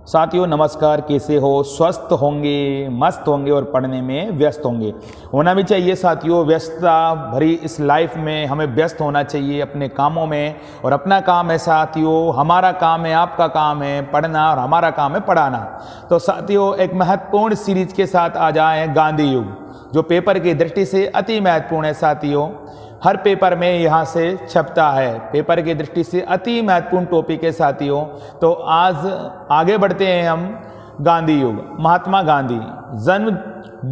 साथियों नमस्कार, कैसे हो? स्वस्थ होंगे, मस्त होंगे और पढ़ने में व्यस्त होंगे। होना भी चाहिए साथियों। व्यस्तता भरी इस लाइफ में हमें व्यस्त होना चाहिए अपने कामों में। और अपना काम है साथियों, हमारा काम है, आपका काम है पढ़ना और हमारा काम है पढ़ाना। तो साथियों एक महत्वपूर्ण सीरीज के साथ आ जाए गांधी युग, जो पेपर की दृष्टि से अति महत्वपूर्ण है साथियों। हर पेपर में यहाँ से छपता है, पेपर की दृष्टि से अति महत्वपूर्ण टॉपिक है साथियों। तो आज आगे बढ़ते हैं हम। गांधी युग, महात्मा गांधी जन्म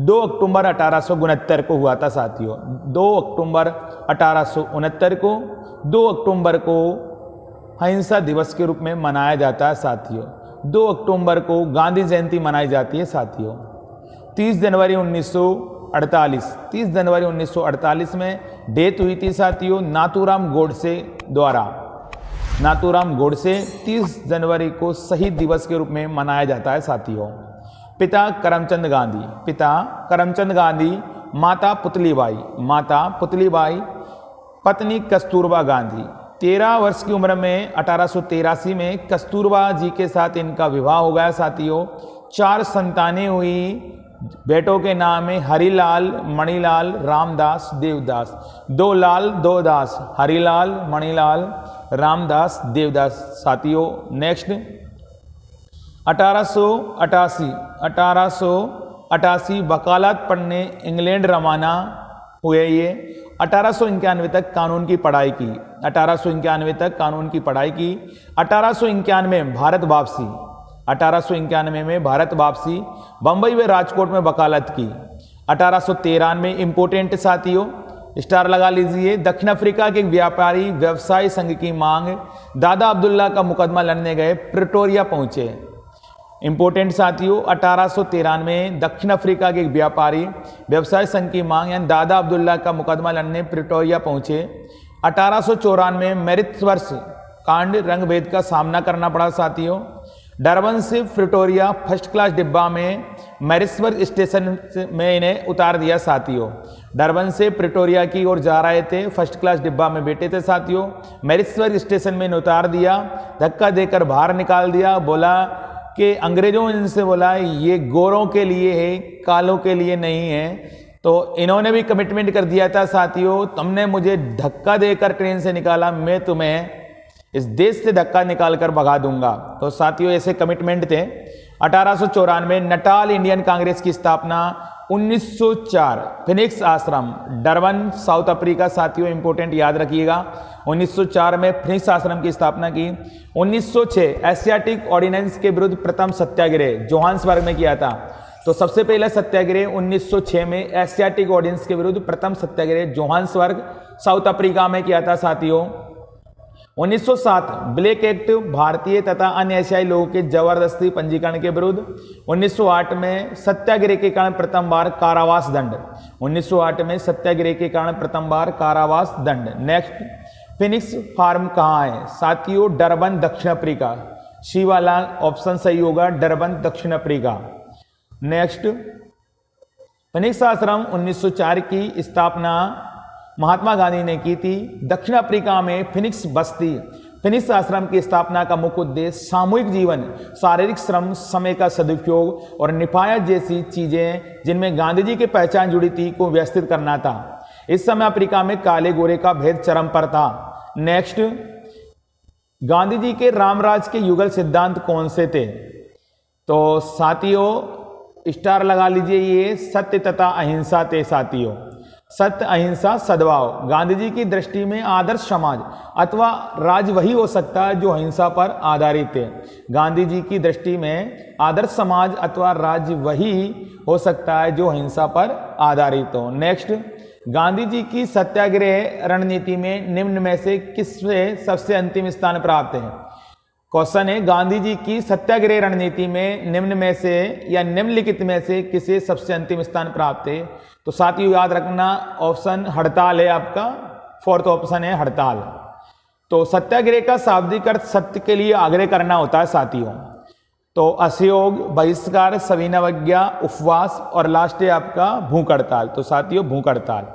2 अक्टूबर 1869 को हुआ था साथियों। 2 अक्टूबर 1869 को 2 अक्टूबर को अहिंसा दिवस के रूप में मनाया जाता है साथियों। 2 अक्टूबर को गांधी जयंती मनाई जाती है साथियों। 30 जनवरी 1948 में डेथ हुई थी साथियों नाथूराम गोडसे द्वारा। नाथूराम गोडसे 30 जनवरी को शहीद दिवस के रूप में मनाया जाता है साथियों। पिता करमचंद गांधी, माता पुतलीबाई, पत्नी कस्तूरबा गांधी। 13 वर्ष की उम्र में 1883 में कस्तूरबा जी के साथ इनका विवाह हो गया साथियों। 4 संतानें हुई। बेटों के नाम है हरिलाल, मणिलाल, रामदास, देवदास। 2 लाल 2 दास, हरिलाल, मणिलाल, रामदास, देवदास साथियों। नेक्स्ट 1888 वकालत पढ़ने इंग्लैंड रवाना हुए। ये 1891 तक कानून की पढ़ाई की। 1891 में भारत वापसी। 1891 में भारत वापसी, बंबई व राजकोट में वकालत की। 1893 में इंपोर्टेंट साथियों, स्टार लगा लीजिए। दक्षिण अफ्रीका के व्यापारी व्यवसाय संघ की मांग, दादा अब्दुल्ला का मुकदमा लड़ने गए, प्रिटोरिया पहुंचे। इंपोर्टेंट साथियों, 1893 में दक्षिण अफ्रीका के व्यापारी व्यवसाय संघ की मांग यानी दादा अब्दुल्ला का मुकदमा लड़ने प्रिटोरिया पहुंचे। 1894 में मैरिट्सबर्ग कांड रंगभेद का सामना करना पड़ा साथियों। डरबन से प्रिटोरिया फर्स्ट क्लास डिब्बा में मैरिट्सबर्ग स्टेशन में इन्हें उतार दिया साथियों। डरबन से प्रिटोरिया की ओर जा रहे थे, फर्स्ट क्लास डिब्बा में बैठे थे साथियों। मैरिट्सबर्ग स्टेशन में इन्हें उतार दिया, धक्का देकर बाहर निकाल दिया। बोला कि अंग्रेजों ने इनसे बोला ये गोरों के लिए है, कालों के लिए नहीं है। तो इन्होंने भी कमिटमेंट कर दिया था साथियों, तुमने मुझे धक्का देकर ट्रेन से निकाला, मैं तुम्हें इस देश से धक्का निकालकर भगा दूंगा। तो साथियों ऐसे कमिटमेंट थे। 1894 नटाल इंडियन कांग्रेस की स्थापना। 1904 फिनिक्स आश्रम, डरबन, साउथ अफ्रीका साथियों, इंपोर्टेंट याद रखिएगा। 1904 में फिनिक्स आश्रम की स्थापना की। 1906 एशियाटिक ऑर्डिनेंस के विरुद्ध प्रथम सत्याग्रह जोहान्सबर्ग में किया था। तो सबसे पहला सत्याग्रह 1906 में एशियाटिक ऑर्डिनेंस के विरुद्ध प्रथम सत्याग्रह जोहान्सबर्ग, साउथ अफ्रीका में किया था साथियों। 1907 ब्लैक एक्ट, भारतीय तथा अन्य एशियाई लोगों के जबरदस्ती पंजीकरण के विरुद्ध। 1908 में सत्याग्रह के कारण प्रथम बार कारावास दंड। 1908 में सत्याग्रह के कारण प्रथम बार कारावास दंड। नेक्स्ट, फिनिक्स फार्म कहाँ है साथियों? डरबन, दक्षिण अफ्रीका। सी वाला ऑप्शन सही होगा, डरबन, दक्षिण अफ्रीका। नेक्स्ट, फिनिक्स आश्रम 1904 की स्थापना महात्मा गांधी ने की थी। दक्षिण अफ्रीका में फिनिक्स बस्ती, फिनिक्स आश्रम की स्थापना का मुख्य उद्देश्य सामूहिक जीवन, शारीरिक श्रम, समय का सदुपयोग और निफायत जैसी चीजें जिनमें गांधी जी की पहचान जुड़ी थी को व्यवस्थित करना था। इस समय अफ्रीका में काले गोरे का भेद चरम पर था। नेक्स्ट, गांधी जी के रामराज के युगल सिद्धांत कौन से थे? तो साथियों स्टार लगा लीजिए, ये सत्य तथा अहिंसा थे साथियों। सत्य, अहिंसा, सद्भाव। गांधी जी की दृष्टि में आदर्श समाज अथवा राज वही हो सकता है जो अहिंसा पर आधारित है। गांधी जी की दृष्टि में आदर्श समाज अथवा राज्य वही हो सकता है जो अहिंसा पर आधारित हो। नेक्स्ट, गांधी जी की सत्याग्रह रणनीति में निम्न में से किससे सबसे अंतिम स्थान प्राप्त है? क्वेश्चन है, गांधी जी की सत्याग्रह रणनीति में निम्न में से या निम्नलिखित में से किसे सबसे अंतिम स्थान प्राप्त है? तो साथियों याद रखना ऑप्शन हड़ताल है आपका, 4th ऑप्शन है हड़ताल। तो सत्याग्रह का शाब्दिक अर्थ सत्य के लिए आग्रह करना होता है साथियों। तो असहयोग, बहिष्कार, सविनयवज्ञा, उपवास और लास्ट है आपका भूख हड़ताल। तो साथियों भूख हड़ताल।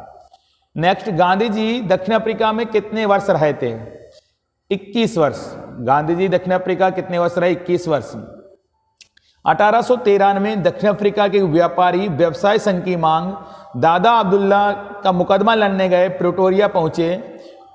नेक्स्ट, गांधी जी दक्षिण अफ्रीका में कितने वर्ष रहे थे? 21 वर्ष। गांधी जी दक्षिण अफ्रीका कितने वर्ष रहे? 21 वर्ष। 1813 में दक्षिण अफ्रीका के व्यापारी व्यवसाय संघ की मांग दादा अब्दुल्ला का मुकदमा लड़ने गए प्रिटोरिया पहुंचे।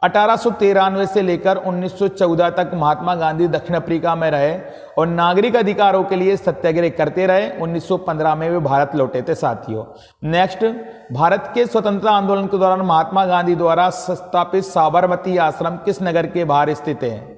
1893 से लेकर 1914 तक महात्मा गांधी दक्षिण अफ्रीका में रहे और नागरिक अधिकारों के लिए सत्याग्रह करते रहे। 1915 में वे भारत लौटे थे साथियों। नेक्स्ट, भारत के स्वतंत्रता आंदोलन के दौरान महात्मा गांधी द्वारा स्थापित साबरमती आश्रम किस नगर के बाहर स्थित है?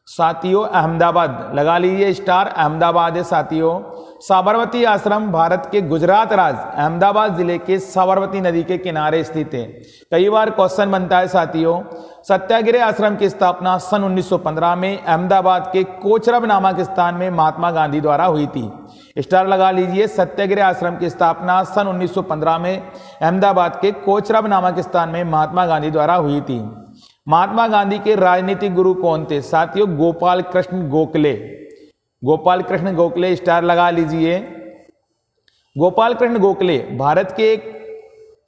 साथियों अहमदाबाद, लगा लीजिए स्टार, अहमदाबाद है साथियों। साबरमती आश्रम भारत के गुजरात राज्य अहमदाबाद जिले के साबरमती नदी के किनारे स्थित है। कई बार क्वेश्चन बनता है साथियों। सत्याग्रह आश्रम की स्थापना सन 1915 में अहमदाबाद के कोचरब नामक स्थान में महात्मा गांधी द्वारा हुई थी। स्टार लगा लीजिए। सत्याग्रह आश्रम की स्थापना सन 1915 में अहमदाबाद के कोचरब नामक स्थान में महात्मा गांधी द्वारा हुई थी। महात्मा गांधी के राजनीतिक गुरु कौन थे? साथियों गोपाल कृष्ण गोखले। गोपाल कृष्ण गोखले, स्टार लगा लीजिए। गोपाल कृष्ण गोखले भारत के एक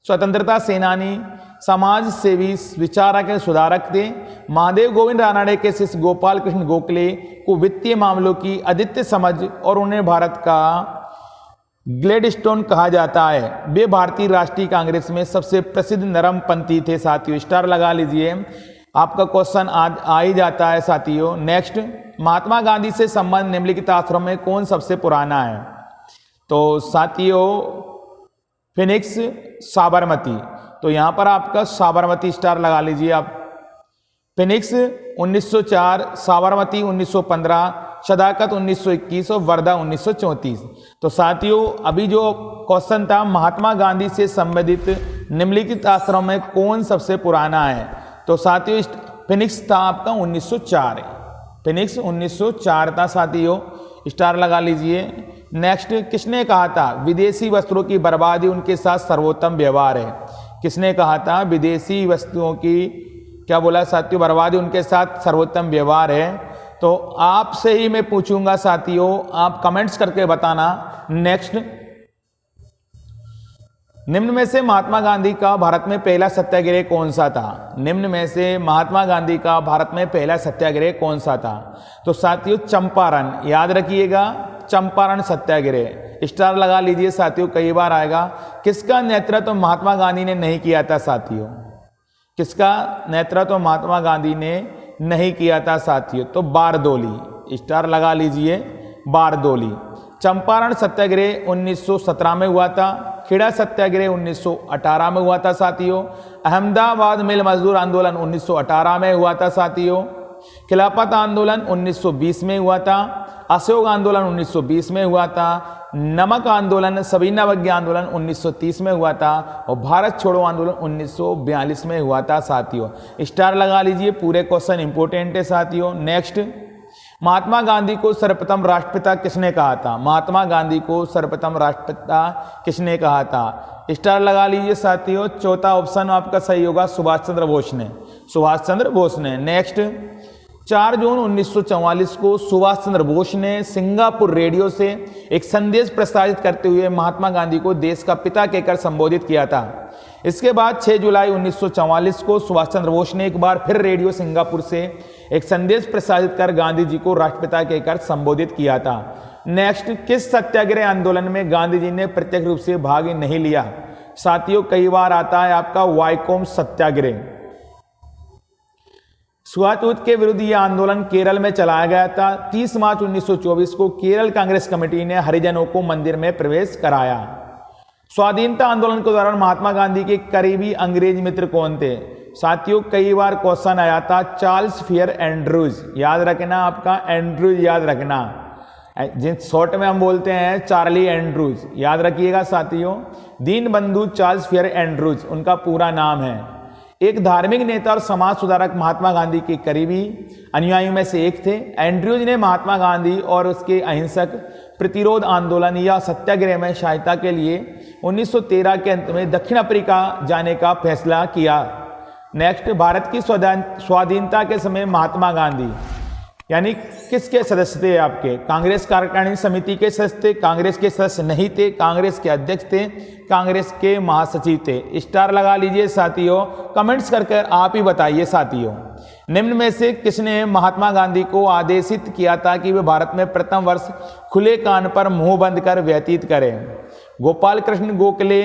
स्वतंत्रता सेनानी, समाज सेवी, विचारक एवं सुधारक थे। महादेव गोविंद रानड़े के शिष्य गोपाल कृष्ण गोखले को वित्तीय मामलों की अद्वितीय समझ और उन्हें भारत का ग्लेडस्टोन कहा जाता है। वे भारतीय राष्ट्रीय कांग्रेस में सबसे प्रसिद्ध नरमपंथी थे साथियों। स्टार लगा लीजिए। आपका क्वेश्चन आ ही जाता है साथियों। नेक्स्ट, महात्मा गांधी से संबंध निम्नलिखित आश्रम में कौन सबसे पुराना है? तो साथियों फिनिक्स, साबरमती। तो यहां पर आपका साबरमती स्टार लगा लीजिए आप। फिनिक्स 1904, साबरमती 1915, सदाकत 1921 और वर्धा 1934। तो साथियों अभी जो क्वेश्चन था महात्मा गांधी से संबंधित निम्नलिखित आश्रम में कौन सबसे पुराना है? तो साथियों फिनिक्स था आपका 1904। फिनिक्स 1904 था साथियों। स्टार लगा लीजिए। नेक्स्ट, किसने कहा था विदेशी वस्त्रों की बर्बादी उनके साथ सर्वोत्तम व्यवहार है? किसने कहा था विदेशी वस्तुओं की क्या बोला साथियों बर्बादी उनके साथ सर्वोत्तम व्यवहार है? तो आपसे ही मैं पूछूंगा साथियों, आप कमेंट्स करके बताना। नेक्स्ट, निम्न में से महात्मा गांधी का भारत में पहला सत्याग्रह कौन सा था? निम्न में से महात्मा गांधी का भारत में पहला सत्याग्रह कौन सा था? तो साथियों चंपारण, याद रखिएगा चंपारण सत्याग्रह। स्टार लगा लीजिए साथियों, कई बार आएगा। किसका नेतृत्व महात्मा गांधी ने नहीं किया था साथियों? किसका नेतृत्व महात्मा गांधी ने नहीं किया था साथियों? तो बारदोली। स्टार लगा लीजिए बारदोली। चंपारण सत्याग्रह 1917 में हुआ था। खेड़ा सत्याग्रह 1918 में हुआ था साथियों। अहमदाबाद मिल मजदूर आंदोलन 1918 में हुआ था साथियों। खिलाफत आंदोलन 1920 में हुआ था। अशोक आंदोलन 1920 में हुआ था। नमक आंदोलन, सबीना अवज्ञा आंदोलन 1930 में हुआ था और भारत छोड़ो आंदोलन 1942 में हुआ था साथियों। स्टार लगा लीजिए, पूरे क्वेश्चन इंपोर्टेंट है साथियों। नेक्स्ट, महात्मा गांधी को सर्वप्रथम राष्ट्रपिता किसने कहा था? महात्मा गांधी को सर्वप्रथम राष्ट्रपिता किसने कहा था? स्टार लगा लीजिए साथियों। चौथा ऑप्शन आपका सही होगा, सुभाष चंद्र बोस ने। सुभाष चंद्र बोस ने। नेक्स्ट, 4 जून 1944 को सुभाष चंद्र बोस ने सिंगापुर रेडियो से एक संदेश प्रसारित करते हुए महात्मा गांधी को देश का पिता कहकर संबोधित किया था। इसके बाद 6 जुलाई 1944 को सुभाष चंद्र बोस ने एक बार फिर रेडियो सिंगापुर से एक संदेश प्रसारित कर गांधी जी को राष्ट्रपिता कहकर संबोधित किया था। नेक्स्ट, किस सत्याग्रह आंदोलन में गांधी जी ने प्रत्यक्ष रूप से भाग नहीं लिया? साथियों कई बार आता है आपका वाइकोम सत्याग्रह। छुआछूत के विरुद्ध यह आंदोलन केरल में चलाया गया था। 30 मार्च 1924 को केरल कांग्रेस कमेटी ने हरिजनों को मंदिर में प्रवेश कराया। स्वाधीनता आंदोलन के दौरान महात्मा गांधी के करीबी अंग्रेज मित्र कौन थे? साथियों कई बार क्वेश्चन आया था, चार्ल्स फियर एंड्रूज। याद रखना, आपका एंड्रूज याद रखना, जिस शॉर्ट में हम बोलते हैं चार्ली एंड्रूज, याद रखिएगा साथियों। दीनबंधु चार्ल्स फियर एंड्रूज उनका पूरा नाम है। एक धार्मिक नेता और समाज सुधारक महात्मा गांधी के करीबी अनुयायियों में से एक थे। एंड्रूज ने महात्मा गांधी और उसके अहिंसक प्रतिरोध आंदोलन या सत्याग्रह में सहायता के लिए 1913 के अंत में दक्षिण अफ्रीका जाने का फैसला किया। नेक्स्ट, भारत की स्वाधीनता के समय महात्मा गांधी यानी किसके सदस्य थे आपके? कांग्रेस कार्यकारिणी समिति के सदस्य थे, कांग्रेस के सदस्य नहीं थे, कांग्रेस के अध्यक्ष थे, कांग्रेस के महासचिव थे। स्टार लगा लीजिए साथियों, कमेंट्स करके आप ही बताइए साथियों। निम्न में से किसने महात्मा गांधी को आदेशित किया था कि वे भारत में प्रथम वर्ष खुले कान पर मुंह बंद कर व्यतीत करें? गोपाल कृष्ण गोखले,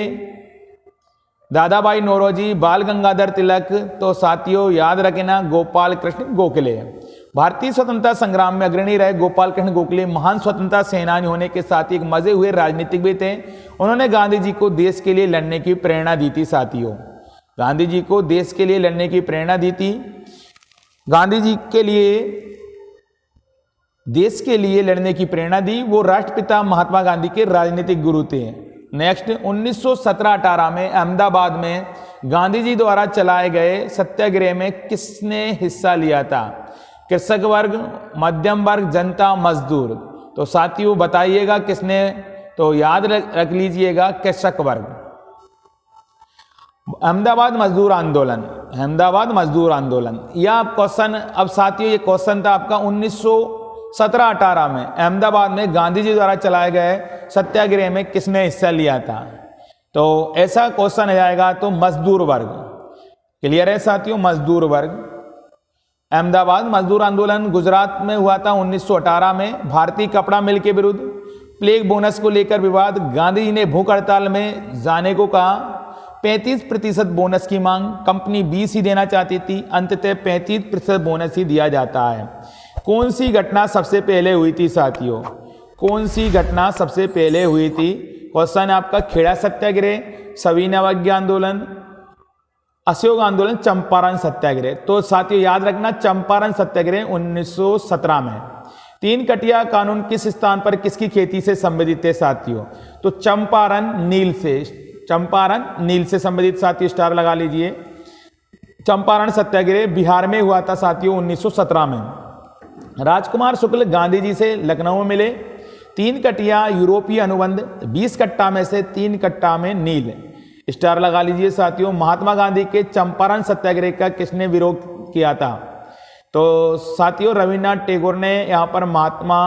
दादा भाई नौरोजी, बाल गंगाधर तिलक। तो साथियों याद रखना गोपाल कृष्ण गोखले। भारतीय स्वतंत्रता संग्राम में अग्रणी रहे गोपाल कृष्ण गोखले महान स्वतंत्रता सेनानी होने के साथ ही एक मजे हुए राजनीतिक भी थे। उन्होंने गांधी जी को देश के लिए लड़ने की प्रेरणा दी थी साथियों। गांधी जी को देश के लिए लड़ने की प्रेरणा दी थी। गांधी जी के लिए देश के लिए लड़ने की प्रेरणा दी। वो राष्ट्रपिता महात्मा गांधी के राजनीतिक गुरु थे। नेक्स्ट 1917-18 में अहमदाबाद में गांधी जी द्वारा चलाए गए सत्याग्रह में किसने हिस्सा लिया था? कृषक वर्ग, मध्यम वर्ग, जनता, मजदूर। तो साथियों बताइएगा किसने? तो याद रख लीजिएगा कृषक वर्ग। अहमदाबाद मजदूर आंदोलन, अहमदाबाद मजदूर आंदोलन। यह क्वेश्चन, अब साथियों ये क्वेश्चन था आपका 1917-18 में अहमदाबाद में गांधी जी द्वारा चलाए गए सत्याग्रह में किसने हिस्सा लिया था? तो ऐसा क्वेश्चन आ जाएगा तो मजदूर वर्ग। क्लियर है साथियों? मजदूर वर्ग। अहमदाबाद मजदूर आंदोलन गुजरात में हुआ था 1918 में। भारतीय कपड़ा मिल के विरुद्ध प्लेग बोनस को लेकर विवाद। गांधी जी ने भूख हड़ताल में जाने को कहा। 35% बोनस की मांग, कंपनी 20 ही देना चाहती थी, अंततः 35% बोनस ही दिया जाता है। कौन सी घटना सबसे पहले हुई थी साथियों? कौन सी घटना सबसे पहले हुई थी? क्वेश्चन आपका खेड़ा सत्याग्रह, सविनय अवज्ञा आंदोलन, अशोक आंदोलन, चंपारण सत्याग्रह। तो साथियों याद रखना चंपारण सत्याग्रह 1917 में। तीन कटिया कानून किस स्थान पर किसकी खेती से संबंधित है साथियों? तो चंपारण नील से, चंपारण नील से संबंधित साथियों स्टार लगा लीजिए। चंपारण सत्याग्रह बिहार में हुआ था साथियों 1917 में। राजकुमार शुक्ल गांधी जी से लखनऊ में मिले। तीन कटिया यूरोपीय अनुबंध, 20 कट्टा में से 3 कट्टा में नील। स्टार लगा लीजिए साथियों। महात्मा गांधी के चंपारण सत्याग्रह का किसने विरोध किया था? तो साथियों रविन्द्रनाथ टैगोर ने यहाँ पर महात्मा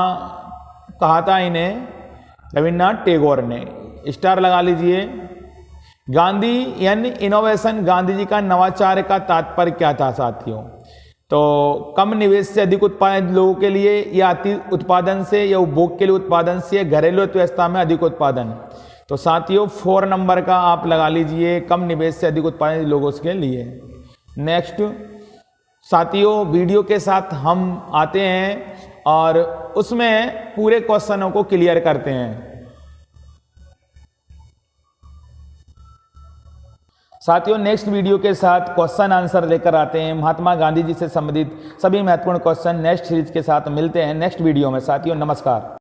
कहा था इन्हें, रविन्द्रनाथ टैगोर ने। स्टार लगा लीजिए। गांधी यानी इनोवेशन, गांधी जी का नवाचार का तात्पर्य क्या था साथियों? तो कम निवेश से अधिक उत्पादन लोगों के लिए, या अति उत्पादन से, या उपभोग के लिए उत्पादन से, घरेलू अर्थव्यवस्था में अधिक उत्पादन। तो साथियों 4 नंबर का आप लगा लीजिए, कम निवेश से अधिक उत्पादन लोगों के लिए। नेक्स्ट साथियों वीडियो के साथ हम आते हैं और उसमें पूरे क्वेश्चनों को क्लियर करते हैं। साथियों नेक्स्ट वीडियो के साथ क्वेश्चन आंसर लेकर आते हैं। महात्मा गांधी जी से संबंधित सभी महत्वपूर्ण क्वेश्चन नेक्स्ट सीरीज के साथ मिलते हैं नेक्स्ट वीडियो में। साथियों नमस्कार।